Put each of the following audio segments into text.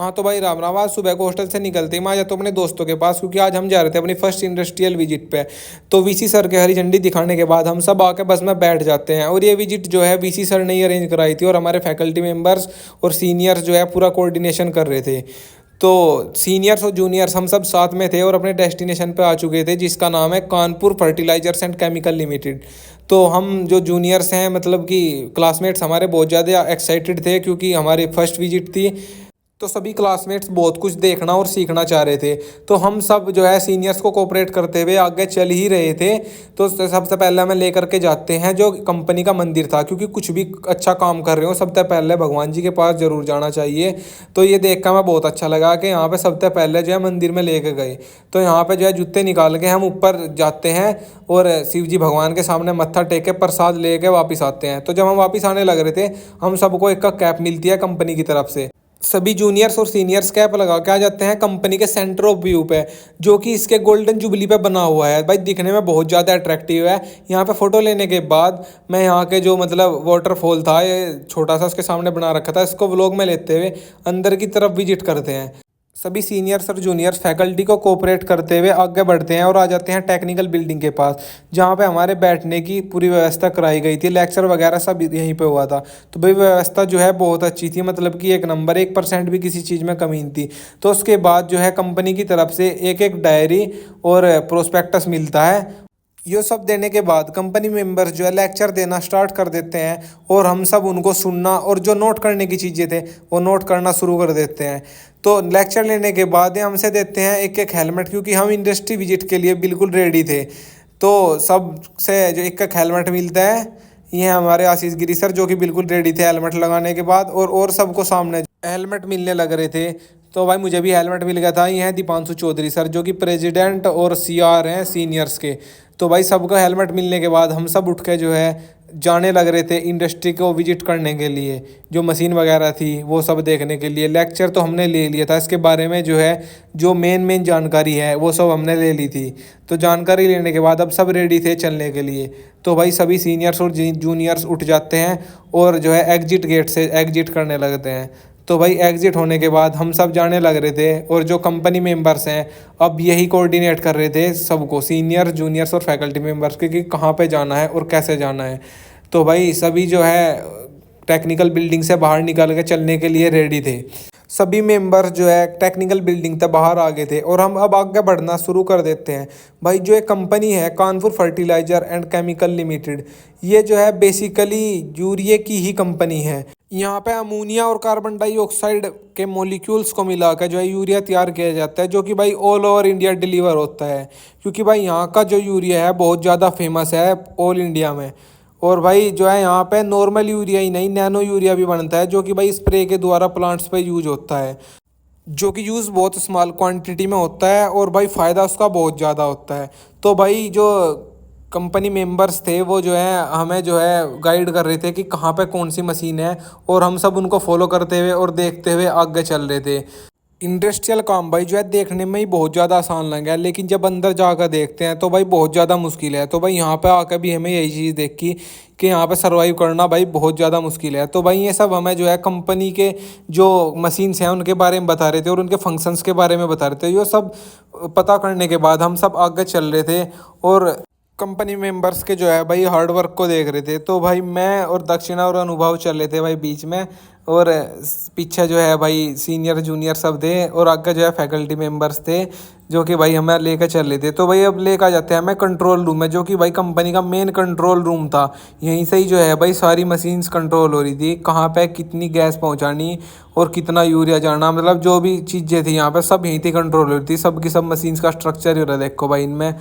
हाँ तो भाई राम राम। आज सुबह को हॉस्टल से निकलते ही मैं आ जाता हूँ अपने दोस्तों के पास, क्योंकि आज हम जा रहे थे अपनी फर्स्ट इंडस्ट्रियल विजिट पे। तो वीसी सर के हरी झंडी दिखाने के बाद हम सब आके बस में बैठ जाते हैं। और ये विजिट जो है वीसी सर ने ही अरेंज कराई थी, और हमारे फैकल्टी मेंबर्स और सीनियर्स जो है पूरा कोऑर्डिनेशन कर रहे थे। तो सीनियर्स और जूनियर्स हम सब साथ में थे और अपने डेस्टिनेशन पे आ चुके थे, जिसका नाम है Kanpur fertilizers and chemical limited. तो हम जो जूनियर्स हैं, मतलब कि क्लासमेट्स हमारे, बहुत ज़्यादा एक्साइटेड थे क्योंकि हमारी फर्स्ट विजिट थी। तो सभी क्लासमेट्स बहुत कुछ देखना और सीखना चाह रहे थे। तो हम सब जो है सीनियर्स को कोऑपरेट करते हुए आगे चल ही रहे थे। तो सबसे पहले हमें लेकर के जाते हैं जो कंपनी का मंदिर था, क्योंकि कुछ भी अच्छा काम कर रहे हो सबसे पहले भगवान जी के पास जरूर जाना चाहिए। तो ये देख कर हमें बहुत अच्छा लगा कि यहाँ पे सबसे पहले जो है मंदिर में लेके गए। तो यहाँ पे जो है जूते निकाल के हम ऊपर जाते हैं और शिव जी भगवान के सामने मत्था टेक के प्रसाद लेके वापस आते हैं। तो जब हम वापस आने लग रहे थे, हम सबको एक का कैप मिलती है कंपनी की तरफ से। सभी जूनियर्स और सीनियर्स कैप लगा के आ जाते हैं कंपनी के सेंटर ऑफ व्यू पे, जो कि इसके गोल्डन जुबली पे बना हुआ है। भाई दिखने में बहुत ज़्यादा अट्रैक्टिव है। यहाँ पे फ़ोटो लेने के बाद मैं यहाँ के जो मतलब वाटरफॉल था, ये छोटा सा उसके सामने बना रखा था, इसको व्लॉग में लेते हुए अंदर की तरफ विजिट करते हैं। सभी सीनियर्स और जूनियर्स फैकल्टी को कोऑपरेट करते हुए आगे बढ़ते हैं और आ जाते हैं टेक्निकल बिल्डिंग के पास, जहाँ पे हमारे बैठने की पूरी व्यवस्था कराई गई थी। लेक्चर वगैरह सब यहीं पे हुआ था। तो भाई व्यवस्था जो है बहुत अच्छी थी, मतलब कि एक नंबर, 1% भी किसी चीज़ में कमी नहीं थी। तो उसके बाद जो है कंपनी की तरफ से एक एक डायरी और प्रोस्पेक्टस मिलता है। ये सब देने के बाद कंपनी मेंबर्स जो है लेक्चर देना स्टार्ट कर देते हैं, और हम सब उनको सुनना और जो नोट करने की चीज़ें थे वो नोट करना शुरू कर देते हैं। तो लेक्चर लेने के बाद ये हमसे देते हैं एक एक हेलमेट, क्योंकि हम इंडस्ट्री विजिट के लिए बिल्कुल रेडी थे। तो सब से जो एक एक हेलमेट मिलता है, ये हमारे आशीष गिरी सर जो कि बिल्कुल रेडी थे हेलमेट लगाने के बाद, और सबको सामने हेलमेट मिलने लग रहे थे। तो भाई मुझे भी हेलमेट मिल गया था। ये हैं दीपांशु चौधरी सर जो कि प्रेसिडेंट और सीआर हैं सीनियर्स के। तो भाई सबको हेलमेट मिलने के बाद हम सब उठ के जो है जाने लग रहे थे इंडस्ट्री को विजिट करने के लिए, जो मशीन वगैरह थी वो सब देखने के लिए। लेक्चर तो हमने ले लिया था, इसके बारे में जो है जो मेन जानकारी है वो सब हमने ले ली थी। तो जानकारी लेने के बाद अब सब रेडी थे चलने के लिए। तो भाई सभी सीनियर्स और जूनियर्स उठ जाते हैं और जो है एग्जिट गेट से एग्जिट करने लगते हैं। तो भाई एग्जिट होने के बाद हम सब जाने लग रहे थे, और जो कंपनी मेंबर्स हैं अब यही कोऑर्डिनेट कर रहे थे सबको, सीनियर जूनियर्स और फैकल्टी मेंबर्स के, कि कहाँ पे जाना है और कैसे जाना है। तो भाई सभी जो है टेक्निकल बिल्डिंग से बाहर निकल के चलने के लिए रेडी थे। सभी मेंबर्स जो है टेक्निकल बिल्डिंग तक बाहर आ गए थे, और हम अब आगे बढ़ना शुरू कर देते हैं। भाई जो एक कंपनी है Kanpur fertilizer and chemical limited, ये जो है बेसिकली यूरिया की ही कंपनी है। यहाँ पे अमोनिया और कार्बन डाइऑक्साइड के मॉलिक्यूल्स को मिलाकर जो है यूरिया तैयार किया जाता है, जो कि भाई ऑल ओवर इंडिया डिलीवर होता है। क्योंकि भाई यहाँ का जो यूरिया है बहुत ज़्यादा फेमस है ऑल इंडिया में। और भाई जो है यहाँ पे नॉर्मल यूरिया ही नहीं, नैनो यूरिया भी बनता है, जो कि भाई स्प्रे के द्वारा प्लांट्स पे यूज होता है, जो कि यूज़ बहुत स्मॉल क्वांटिटी में होता है, और भाई फ़ायदा उसका बहुत ज़्यादा होता है। तो भाई जो कंपनी मेंबर्स थे वो जो है हमें जो है गाइड कर रहे थे कि कहाँ पे कौन सी मशीन है, और हम सब उनको फॉलो करते हुए और देखते हुए आगे चल रहे थे। इंडस्ट्रियल काम भाई जो है देखने में ही बहुत ज़्यादा आसान लगा है, लेकिन जब अंदर जाकर देखते हैं तो भाई बहुत ज़्यादा मुश्किल है। तो भाई यहाँ पे आकर भी हमें यही चीज़ देखी कि यहाँ पे सरवाइव करना भाई बहुत ज़्यादा मुश्किल है। तो भाई ये सब हमें जो है कंपनी के जो मशीन्स हैं उनके बारे में बता रहे थे, और उनके फंक्शंस के बारे में बता रहे थे। ये सब पता करने के बाद हम सब आगे चल रहे थे, और कंपनी मेंबर्स के जो है भाई हार्ड वर्क को देख रहे थे। तो भाई मैं और दक्षिणा और अनुभव चल रहे थे भाई बीच में, और पीछे जो है भाई सीनियर जूनियर सब थे, और आगे जो है फैकल्टी मेंबर्स थे जो कि भाई हमें लेकर चल रहे थे। तो भाई अब लेकर जाते हैं हमें कंट्रोल रूम में, जो कि भाई कंपनी का मेन कंट्रोल रूम था। यहीं से ही जो है भाई सारी मशीन्स कंट्रोल हो रही थी, कहाँ पे कितनी गैस पहुँचानी और कितना यूरिया जाना, मतलब जो भी चीज़ें थी यहाँ पे सब यहीं थी कंट्रोल हो रही थी। सब की सब मशीन्स का स्ट्रक्चर ही हो रहा है देखो भाई इनमें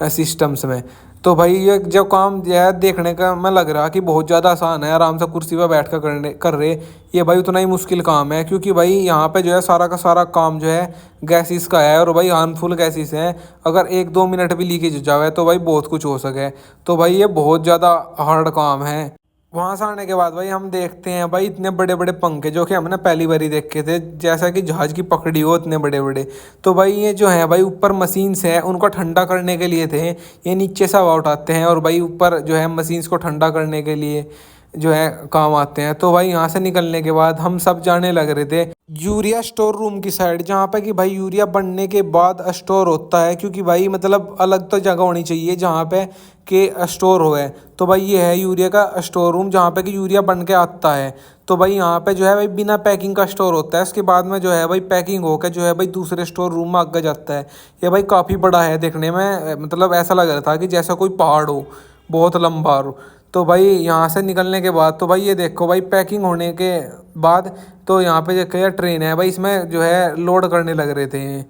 सिस्टम्स में। तो भाई ये जो काम जो है देखने का मैं लग रहा कि बहुत ज़्यादा आसान है, आराम से कुर्सी पर बैठ कर कर रहे, ये भाई उतना ही मुश्किल काम है। क्योंकि भाई यहाँ पे जो है सारा का सारा काम जो है गैसेस का है, और भाई हार्मफुल गैसेस हैं। अगर 1-2 मिनट भी लीकेज जावे तो भाई बहुत कुछ हो सके। तो भाई ये बहुत ज़्यादा हार्ड काम है। वहाँ से आने के बाद भाई हम देखते हैं भाई इतने बड़े बड़े पंखे, जो कि हमने पहली बार ही देखे थे, जैसा कि जहाज़ की पकड़ी हो इतने बड़े बड़े। तो भाई ये जो है भाई ऊपर मशीन्स हैं उनको ठंडा करने के लिए थे, ये नीचे से हवा उठाते हैं, और भाई ऊपर जो है मशीन्स को ठंडा करने के लिए जो है काम आते हैं। तो भाई यहाँ से निकलने के बाद हम सब जाने लग रहे थे यूरिया स्टोर रूम की साइड, जहाँ पे कि भाई यूरिया बनने के बाद स्टोर होता है, क्योंकि भाई मतलब अलग तो जगह होनी चाहिए जहाँ पे कि स्टोर होए। तो भाई ये है यूरिया का स्टोर रूम, जहाँ पे कि यूरिया बन के आता है। तो भाई यहाँ पे जो है भाई बिना पैकिंग का स्टोर होता है, उसके बाद में जो है भाई पैकिंग होकर जो है भाई दूसरे स्टोर रूम में आगे जाता है। ये भाई काफ़ी बड़ा है देखने में, मतलब ऐसा लग रहा था कि जैसा कोई पहाड़ हो, बहुत लंबा हो। तो भाई यहाँ से निकलने के बाद तो भाई ये देखो भाई पैकिंग होने के बाद तो यहाँ पे जो क्या ट्रेन है भाई, इसमें जो है लोड करने लग रहे थे।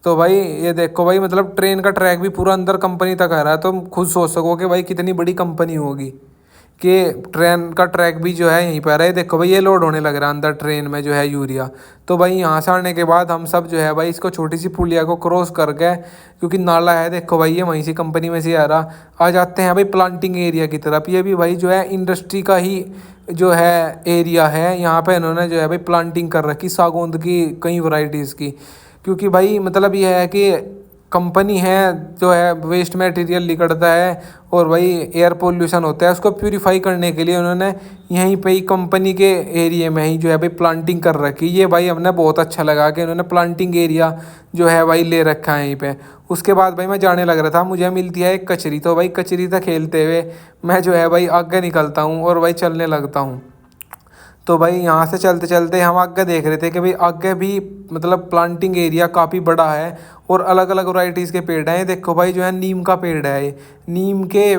तो भाई ये देखो भाई मतलब ट्रेन का ट्रैक भी पूरा अंदर कंपनी तक आ रहा है, तो तुम खुद सोच सको कि भाई कितनी बड़ी कंपनी होगी कि ट्रेन का ट्रैक भी जो है यहीं पर है। देखो भाई ये लोड होने लग रहा है अंदर ट्रेन में जो है यूरिया। तो भाई यहाँ से आने के बाद हम सब जो है भाई इसको छोटी सी पुलिया को क्रॉस करके, क्योंकि नाला है देखो भाई ये वहीं से कंपनी में से आ रहा, आ जाते हैं भाई प्लांटिंग एरिया की तरफ। ये भी भाई जो है इंडस्ट्री का ही जो है एरिया है। यहाँ पे इन्होंने जो है भाई प्लांटिंग कर रखी सागौन की कई वैरायटीज़ की, क्योंकि भाई मतलब ये है कि कंपनी है जो है वेस्ट मटेरियल निकलता है और भाई एयर पोल्यूशन होता है, उसको प्यूरीफाई करने के लिए उन्होंने यहीं पे ही कंपनी के एरिया में ही जो है भाई प्लांटिंग कर रखी। ये भाई हमने बहुत अच्छा लगा कि उन्होंने प्लांटिंग एरिया जो है भाई ले रखा है यहीं पे। उसके बाद भाई मैं जाने लग रहा था, मुझे मिलती है एक कचरी, तो भाई कचरी था खेलते हुए मैं जो है भाई आगे निकलता हूँ और भाई चलने लगता हूँ। तो भाई यहाँ से चलते चलते हम आगे देख रहे थे कि भाई आगे भी मतलब प्लांटिंग एरिया काफ़ी बड़ा है और अलग अलग वैरायटीज़ के पेड़ हैं। देखो भाई जो है नीम का पेड़ है ये, नीम के,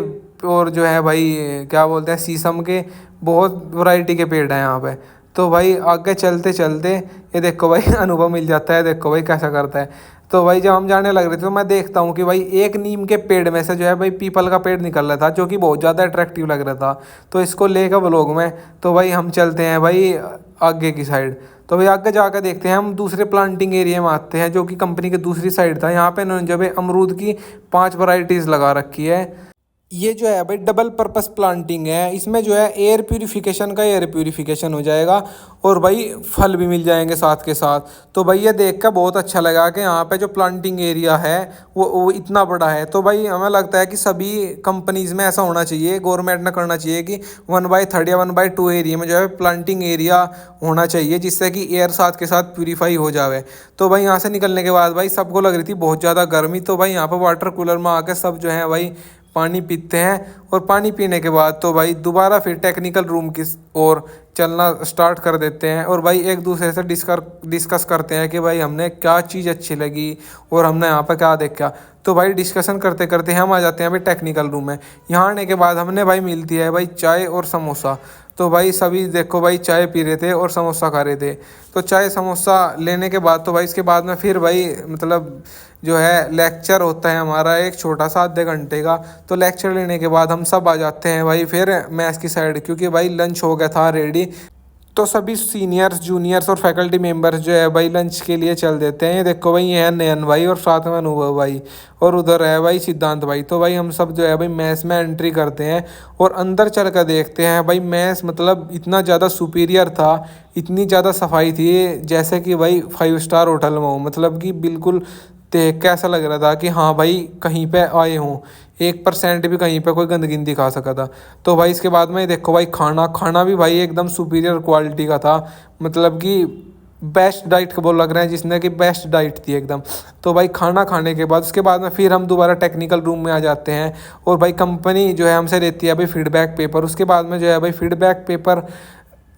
और जो है भाई क्या बोलते हैं शीशम के, बहुत वैरायटी के पेड़ हैं यहाँ पे। तो भाई आगे चलते चलते ये देखो भाई अनुभव मिल जाता है, देखो भाई कैसा करता है। तो भाई जब हम जाने लग रहे थे तो मैं देखता हूँ कि भाई एक नीम के पेड़ में से जो है भाई पीपल का पेड़ निकल रहा था, जो कि बहुत ज़्यादा अट्रैक्टिव लग रहा था। तो इसको लेकर ब्लॉग में तो भाई हम चलते हैं भाई आगे की साइड। तो भाई आगे जाकर देखते हैं हम दूसरे प्लांटिंग एरिया में आते हैं, जो कि कंपनी के दूसरी साइड था। यहाँ पे इन्होंने जो है अमरूद की 5 वैरायटीज़ लगा रखी है। ये जो है भाई डबल पर्पस प्लांटिंग है, इसमें जो है एयर प्यूरिफिकेशन का एयर प्यूरिफिकेशन हो जाएगा और भाई फल भी मिल जाएंगे साथ के साथ। तो भाई ये देख कर बहुत अच्छा लगा कि यहाँ पे जो प्लांटिंग एरिया है वो इतना बड़ा है। तो भाई हमें लगता है कि सभी कंपनीज़ में ऐसा होना चाहिए, गवर्नमेंट ने करना चाहिए कि 1/3 या 1/2 एरिया में जो है प्लांटिंग एरिया होना चाहिए, जिससे कि एयर साथ के साथ प्यूरीफाई हो जाए। तो भाई यहाँ से निकलने के बाद भाई सबको लग रही थी बहुत ज़्यादा गर्मी, तो भाई यहाँ पर वाटर कूलर में आकर सब जो है भाई पानी पीते हैं। और पानी पीने के बाद तो भाई दोबारा फिर टेक्निकल रूम की ओर चलना स्टार्ट कर देते हैं और भाई एक दूसरे से डिस्कस करते हैं कि भाई हमने क्या चीज़ अच्छी लगी और हमने यहाँ पर क्या देखा। तो भाई डिस्कशन करते करते हम आ जाते हैं भाई टेक्निकल रूम में। यहाँ आने के बाद हमने भाई मिलती है भाई चाय और समोसा। तो भाई सभी देखो भाई चाय पी रहे थे और समोसा खा रहे थे। तो चाय समोसा लेने के बाद तो भाई इसके बाद में फिर भाई मतलब जो है लेक्चर होता है हमारा एक छोटा सा आधे घंटे का। तो लेक्चर लेने के बाद हम सब आ जाते हैं भाई फिर मैथ्स की साइड, क्योंकि भाई लंच हो गया था रेडी। तो सभी सीनियर्स जूनियर्स और फैकल्टी मेंबर्स जो है भाई लंच के लिए चल देते हैं। ये देखो भाई ये है नयन भाई और साथ में अनुभव भाई और उधर है भाई सिद्धांत भाई। तो भाई हम सब जो है भाई मैथ्स में एंट्री करते हैं और अंदर चल कर देखते हैं भाई मैथ्स मतलब इतना ज़्यादा सुपीरियर था, इतनी ज़्यादा सफाई थी जैसे कि भाई 5 स्टार होटल में हो। मतलब कि बिल्कुल देख के ऐसा लग रहा था कि हाँ भाई कहीं पे आए हों, 1% भी कहीं पे कोई गंदगी नहीं दिखा सका था। तो भाई इसके बाद में देखो भाई खाना खाना भी भाई एकदम सुपीरियर क्वालिटी का था, मतलब कि बेस्ट डाइट का बोल लग रहा है जिसने कि बेस्ट डाइट थी एकदम। तो भाई खाना खाने के बाद उसके बाद में फिर हम दोबारा टेक्निकल रूम में आ जाते हैं और भाई कंपनी जो है हमसे देती है भाई फीडबैक पेपर। उसके बाद में जो है भाई फीडबैक पेपर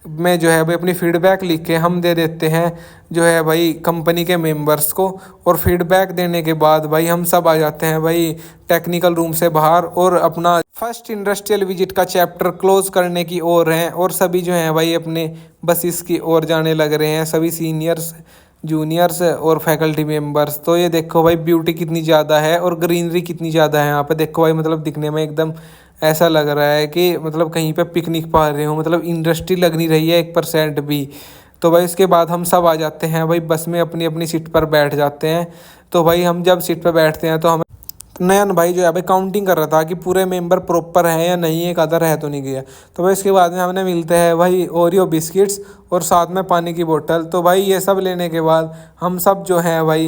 में जो है भाई अपनी फ़ीडबैक लिख के हम दे देते हैं जो है भाई कंपनी के मेंबर्स को। और फीडबैक देने के बाद भाई हम सब आ जाते हैं भाई टेक्निकल रूम से बाहर और अपना फर्स्ट इंडस्ट्रियल विजिट का चैप्टर क्लोज करने की ओर हैं और सभी जो हैं भाई अपने बसेस की ओर जाने लग रहे हैं, सभी सीनियर्स जूनियर्स और फैकल्टी मेंबर्स। तो ये देखो भाई ब्यूटी कितनी ज़्यादा है और ग्रीनरी कितनी ज़्यादा है यहाँ पे। देखो भाई मतलब दिखने में एकदम ऐसा लग रहा है कि मतलब कहीं पे पिकनिक पा रहे हो, मतलब इंडस्ट्री लग नहीं रही है 1% भी। तो भाई इसके बाद हम सब आ जाते हैं भाई बस में अपनी अपनी सीट पर बैठ जाते हैं। तो भाई हम जब सीट पर बैठते हैं तो हमें नयन भाई जो है भाई काउंटिंग कर रहा था कि पूरे मेंबर प्रॉपर हैं या नहीं, एक आधा रह तो नहीं गया। तो भाई इसके बाद में हमने मिलते हैं भाई ओरियो बिस्किट्स और साथ में पानी की बोतल। तो भाई ये सब लेने के बाद हम सब जो हैं भाई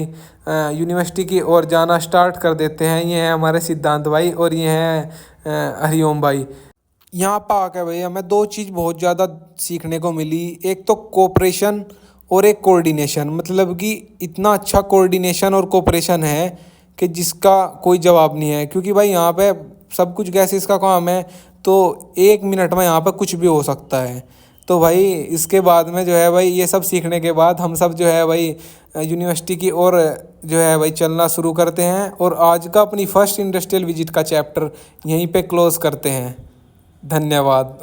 यूनिवर्सिटी की ओर जाना स्टार्ट कर देते हैं। ये हैं हमारे सिद्धांत भाई और ये हैं हरिओम भाई। यहाँ पर आकर भाई हमें 2 चीज़ बहुत ज़्यादा सीखने को मिली, एक तो कोऑपरेशन और एक कोऑर्डिनेशन, मतलब कि इतना अच्छा कोऑर्डिनेशन और कोऑपरेशन है कि जिसका कोई जवाब नहीं है। क्योंकि भाई यहाँ पे सब कुछ गैसेस का काम है, तो 1 मिनट में यहाँ पे कुछ भी हो सकता है। तो भाई इसके बाद में जो है भाई ये सब सीखने के बाद हम सब जो है भाई यूनिवर्सिटी की ओर जो है भाई चलना शुरू करते हैं, और आज का अपनी फर्स्ट इंडस्ट्रियल विजिट का चैप्टर यहीं पे क्लोज करते हैं। धन्यवाद।